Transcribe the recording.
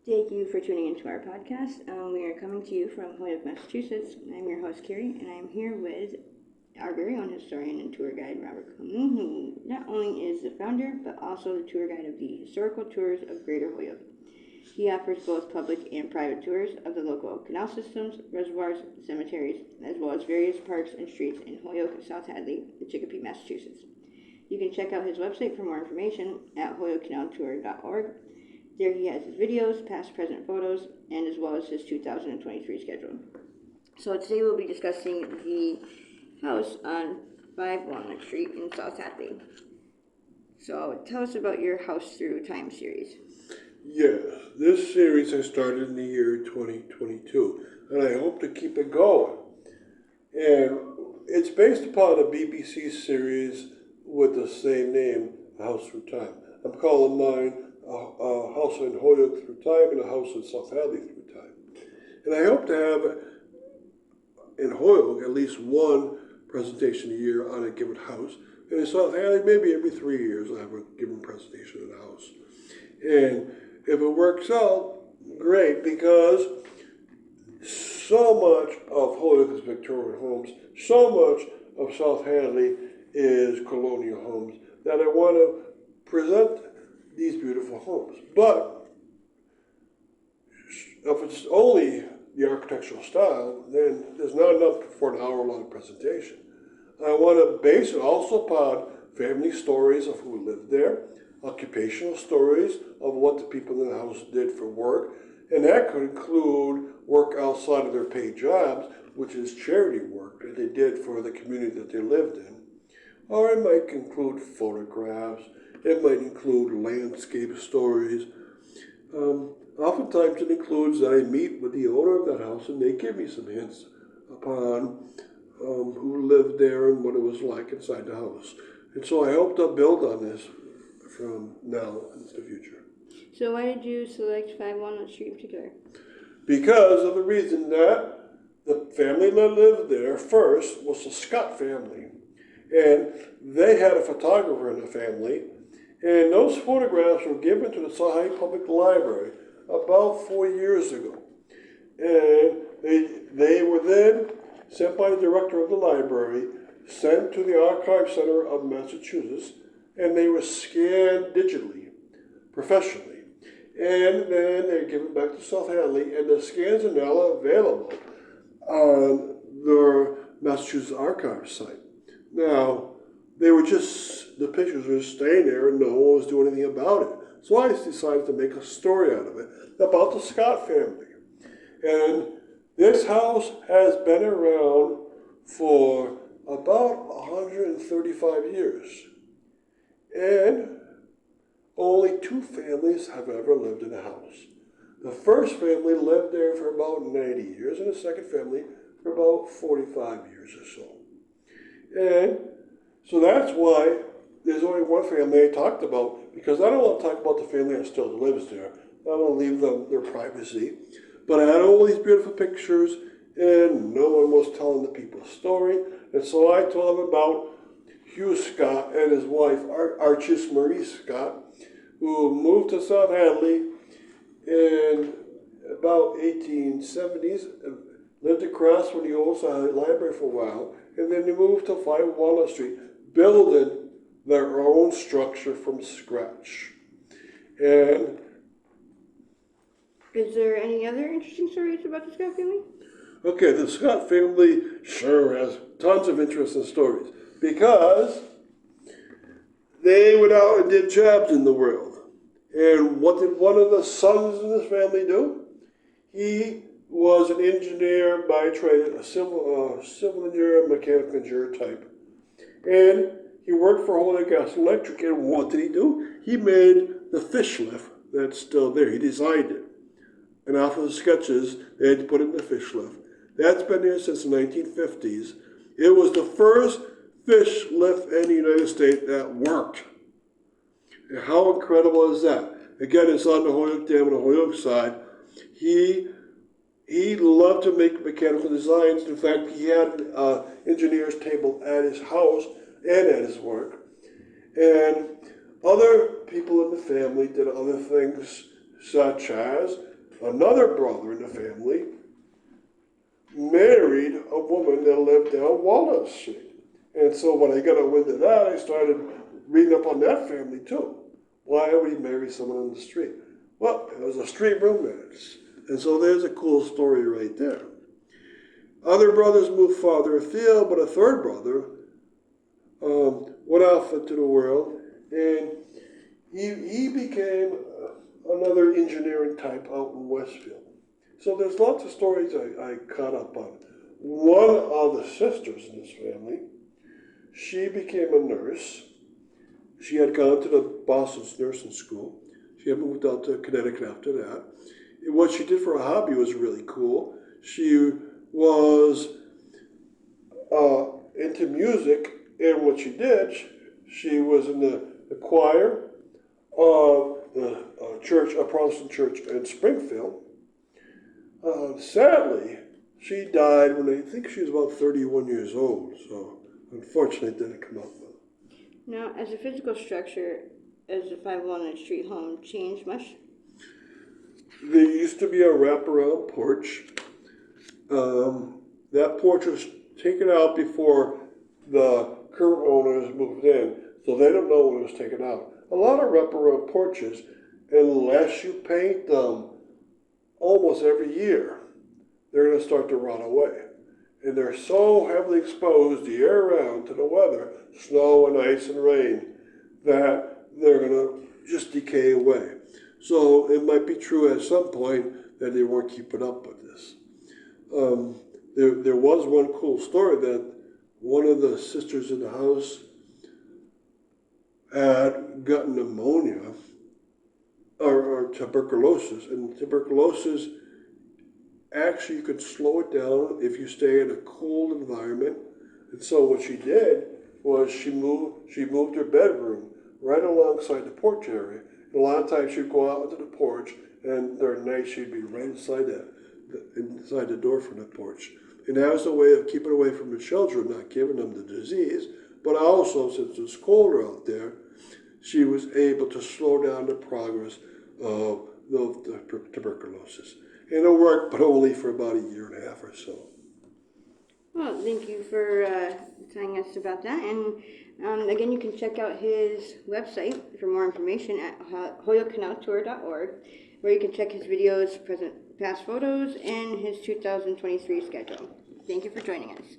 Thank you for tuning into our podcast. We are coming to you from Holyoke, Massachusetts. I'm your host, Carrie, and I'm here with our very own historian and tour guide, Robert Coleman, who not only is the founder, but also the tour guide of the Historical Tours of Greater Holyoke. He offers both public and private tours of the local canal systems, reservoirs, cemeteries, as well as various parks and streets in Holyoke, South Hadley, and Chicopee, Massachusetts. You can check out his website for more information at holyokecanaltour.org. There he has his videos, past, present photos, and as well as his 2023 schedule. So today we'll be discussing the house on 5 Walnut Street in South Hadley. So tell us about your House Through Time series. Yes, this series has started in the year 2022, and I hope to keep it going. And it's based upon a BBC series with the same name, A House Through Time. I'm calling mine a house in Holyoke through time and a house in South Hadley through time. And I hope to have in Holyoke at least one presentation a year on a given house. And in South Hadley, maybe every 3 years I have a given presentation in the house. And if it works out, great, because so much of Holyoke is Victorian homes, so much of South Hadley is colonial homes, that I want to present these beautiful homes. But if it's only the architectural style, then there's not enough for an hour-long presentation. I want to base it also upon family stories of who lived there, occupational stories of what the people in the house did for work, and that could include work outside of their paid jobs, which is charity work that they did for the community that they lived in. Or it might include photographs, it might include landscape stories. Oftentimes it includes that I meet with the owner of that house and they give me some hints upon who lived there and what it was like inside the house. And so I hope to build on this from now into the future. So why did you select 5 Walnut Street in particular? Because of the reason that the family that lived there first was the Scott family. And they had a photographer in the family. And those photographs were given to the South Hadley Public Library about 4 years ago. And they were then sent by the director of the library, sent to the Archive Center of Massachusetts, and they were scanned digitally, professionally. And then they're given back to South Hadley, and the scans are now available on their Massachusetts Archive site. Now, the pictures were just staying there and no one was doing anything about it. So I decided to make a story out of it about the Scott family. And this house has been around for about 135 years. And only 2 families have ever lived in the house. The first family lived there for about 90 years and the second family for about 45 years or so. And so that's why there's only one family I talked about, because I don't want to talk about the family that still lives there. I want to leave them their privacy. But I had all these beautiful pictures, and no one was telling the people a story. And so I told them about Hugh Scott and his wife, Archis Marie Scott, who moved to South Hadley in about 1870s, lived across from the old South Hadley Library for a while, and then they moved to 5 Walnut Street, building their own structure from scratch. And Is there any other interesting stories about the Scott family? okay, the Scott family sure has tons of interesting stories because they went out and did jobs in the world. And what did one of the sons in this family do? He was an engineer by trade, a civil engineer, mechanical engineer type. And he worked for Holyoke Gas and Electric, and what did he do? He made the fish lift that's still there. He designed it. And off of the sketches, they had to put it in the fish lift. That's been there since the 1950s. It was the first fish lift in the United States that worked. And how incredible is that? Again, it's on the Holyoke Dam on the Holyoke side. He loved to make mechanical designs. In fact, he had an engineer's table at his house and at his work. And other people in the family did other things, such as another brother in the family married a woman that lived down Walnut Street. And so when I got into that, I started reading up on that family too. Why would he marry someone on the street? Well, it was a street romance. And so there's a cool story right there. Other brothers moved farther afield, but a third brother went off into the world, and he became another engineering type out in Westfield. So there's lots of stories I caught up on. One of the sisters in this family, she became a nurse. She had gone to the Boston's nursing school. She had moved out to Connecticut after that. And what she did for a hobby was really cool. She was into music, and what she did, she was in the choir of the church, a Protestant church in Springfield. Sadly, she died when I think she was about 31 years old, so unfortunately it didn't come out well. Now, as a physical structure, has the 5 Walnut Street home changed much? There used to be a wraparound porch. That porch was taken out before the current owners moved in, so they don't know when it was taken out. A lot of wraparound porches, unless you paint them almost every year, they're going to start to rot away. And they're so heavily exposed year-round to the weather, snow and ice and rain, that they're going to just decay away. So it might be true at some point that they weren't keeping up with this. There was one cool story that one of the sisters in the house had gotten pneumonia or tuberculosis, and tuberculosis, actually you could slow it down if you stay in a cold environment. And so what she did was she moved her bedroom right alongside the porch area. And a lot of times she'd go out onto the porch, and during the night she'd be right inside inside the door from the porch. And that was a way of keeping away from the children, not giving them the disease, but also, since it was colder out there, she was able to slow down the progress of the tuberculosis. And it worked, but only for about a year and a half or so. Well, thank you for telling us about that. And again, you can check out his website for more information at hoyokenauttour.org, where you can check his videos, past photos, and his 2023 schedule. Thank you for joining us.